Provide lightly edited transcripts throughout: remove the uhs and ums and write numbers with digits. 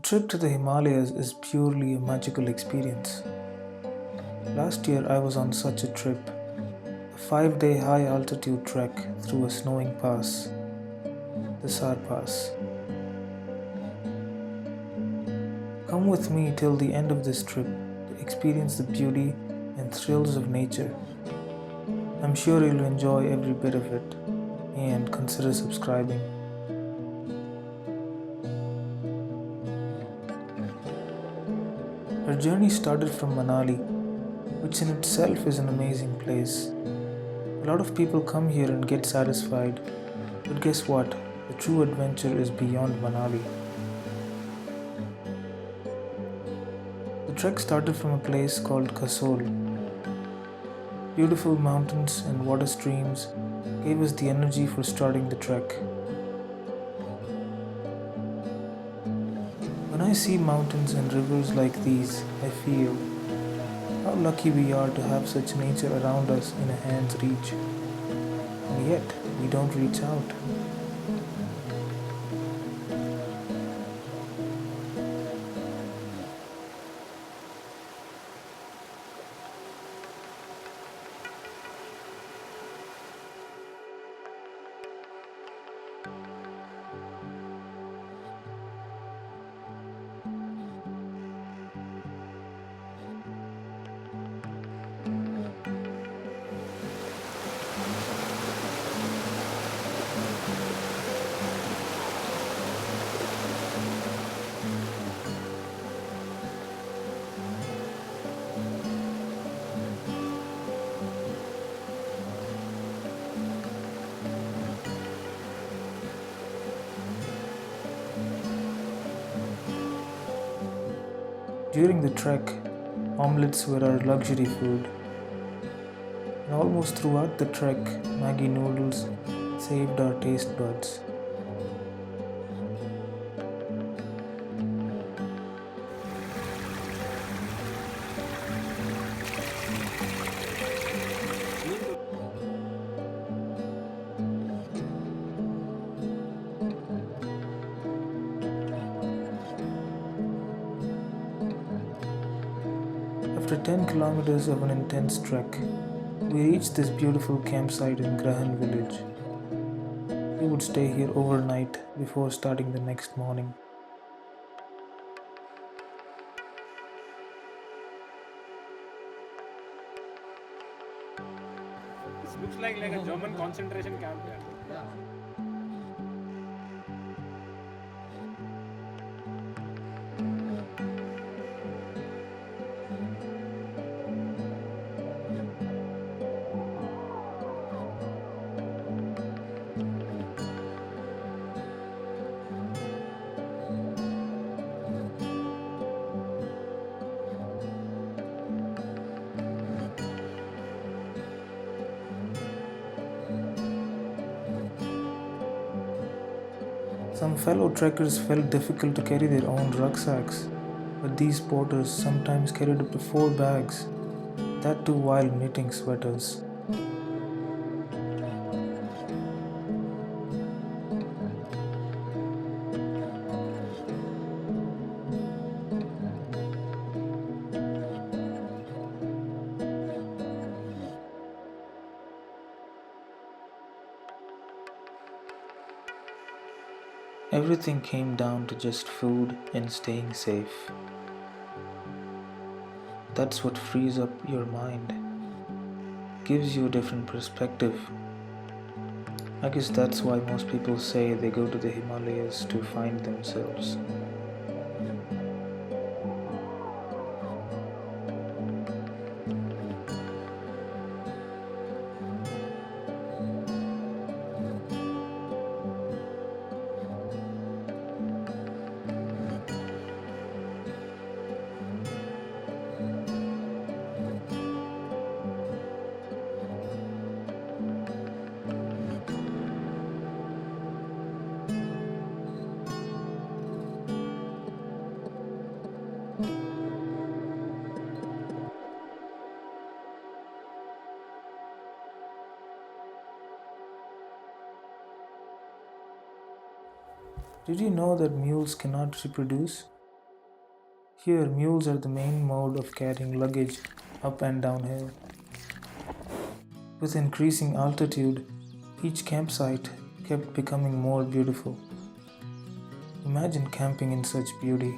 trip to the Himalayas is purely a magical experience. Last year I was on such a trip, a 5-day high altitude trek through a snowing pass, the SAR pass. Come with me till the end of this trip to experience the beauty and thrills of nature. I'm sure you'll enjoy every bit of it and consider subscribing. Our journey started from Manali, which in itself is an amazing place. A lot of people come here and get satisfied, but guess what? The true adventure is beyond Manali. The trek started from a place called Kasol. Beautiful mountains and water streams gave us the energy for starting the trek. When I see mountains and rivers like these, I feel how lucky we are to have such nature around us in a hand's reach. And yet, we don't reach out. During the trek, omelets were our luxury food, and almost throughout the trek, Maggi noodles saved our taste buds. After 10 kilometers of an intense trek, we reached this beautiful campsite in Grahan village. We would stay here overnight before starting the next morning. This looks like a German concentration camp. Yeah. Some fellow trekkers felt difficult to carry their own rucksacks, but these porters sometimes carried up to 4 bags, that too while knitting sweaters. Everything came down to just food and staying safe. That's what frees up your mind, gives you a different perspective. I guess that's why most people say they go to the Himalayas to find themselves. Did you know that mules cannot reproduce? Here, mules are the main mode of carrying luggage up and downhill. With increasing altitude, each campsite kept becoming more beautiful. Imagine camping in such beauty.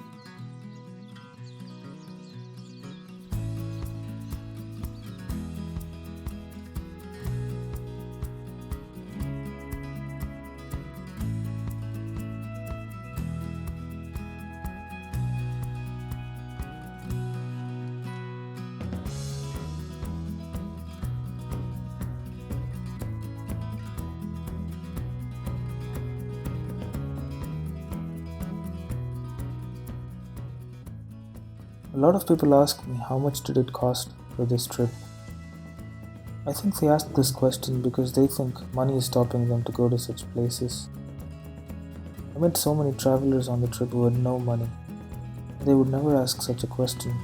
A lot of people ask me how much did it cost for this trip. I think they ask this question because they think money is stopping them to go to such places. I met so many travelers on the trip who had no money. They would never ask such a question.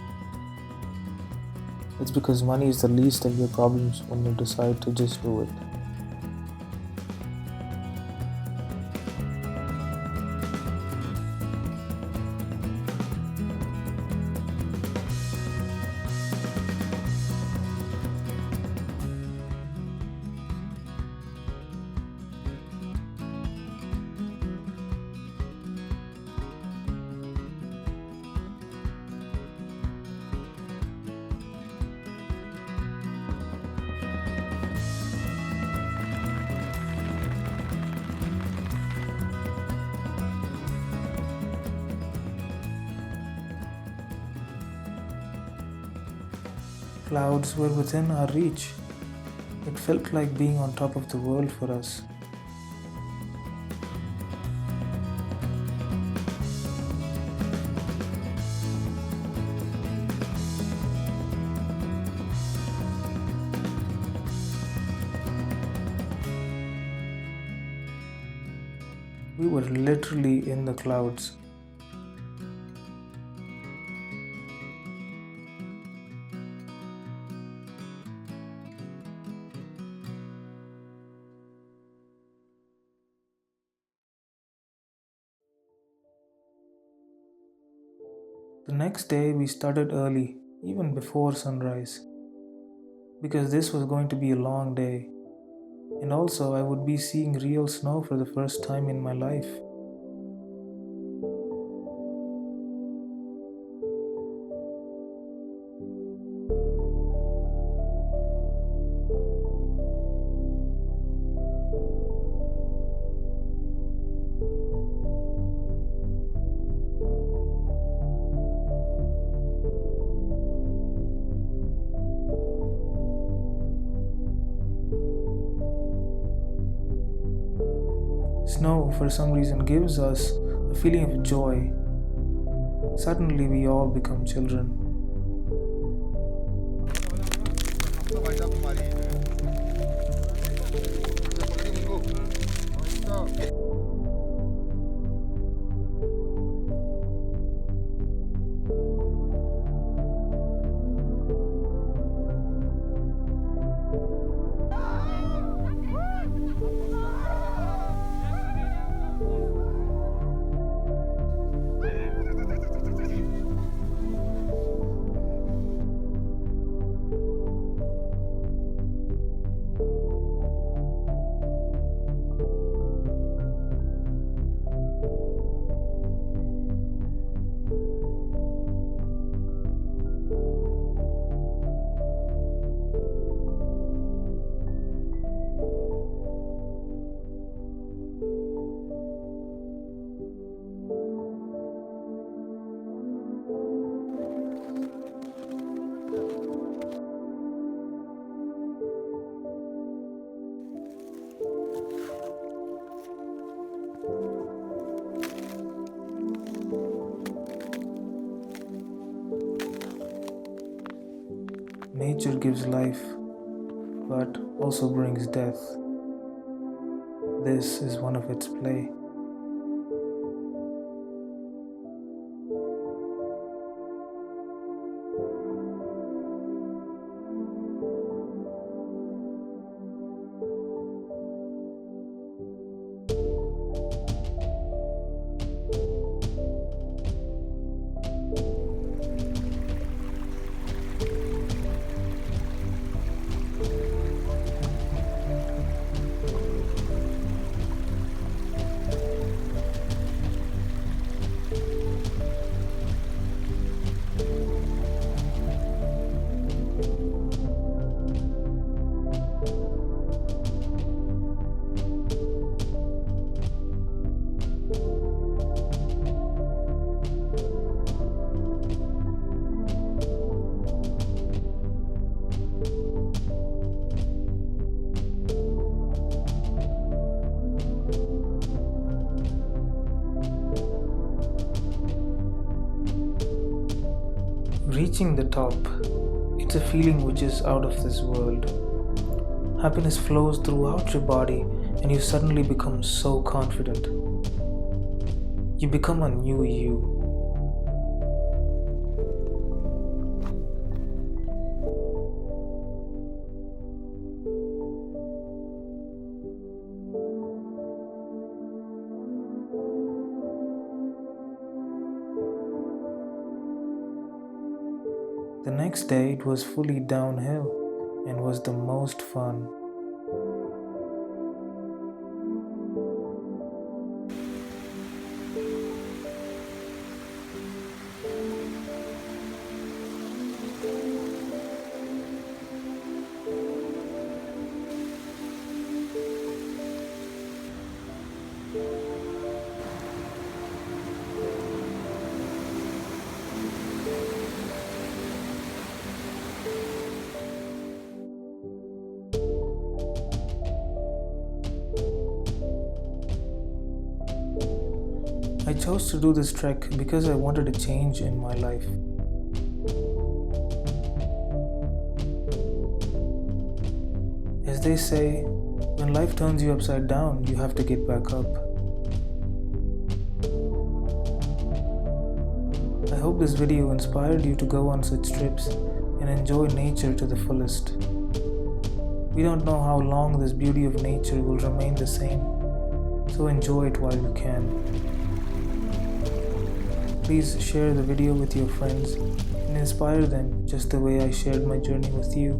It's because money is the least of your problems when you decide to just do it. Clouds were within our reach. It felt like being on top of the world for us. We were literally in the clouds. The next day we started early, even before sunrise, because this was going to be a long day, and also I would be seeing real snow for the first time in my life. Snow, for some reason, gives us a feeling of joy. Suddenly, we all become children. Nature gives life, but also brings death. This is one of its play. Reaching the top, it's a feeling which is out of this world. Happiness flows throughout your body and you suddenly become so confident. You become a new you. The next day it was fully downhill and was the most fun. I chose to do this trek because I wanted a change in my life. As they say, when life turns you upside down, you have to get back up. I hope this video inspired you to go on such trips and enjoy nature to the fullest. We don't know how long this beauty of nature will remain the same, so enjoy it while you can. Please share the video with your friends and inspire them just the way I shared my journey with you.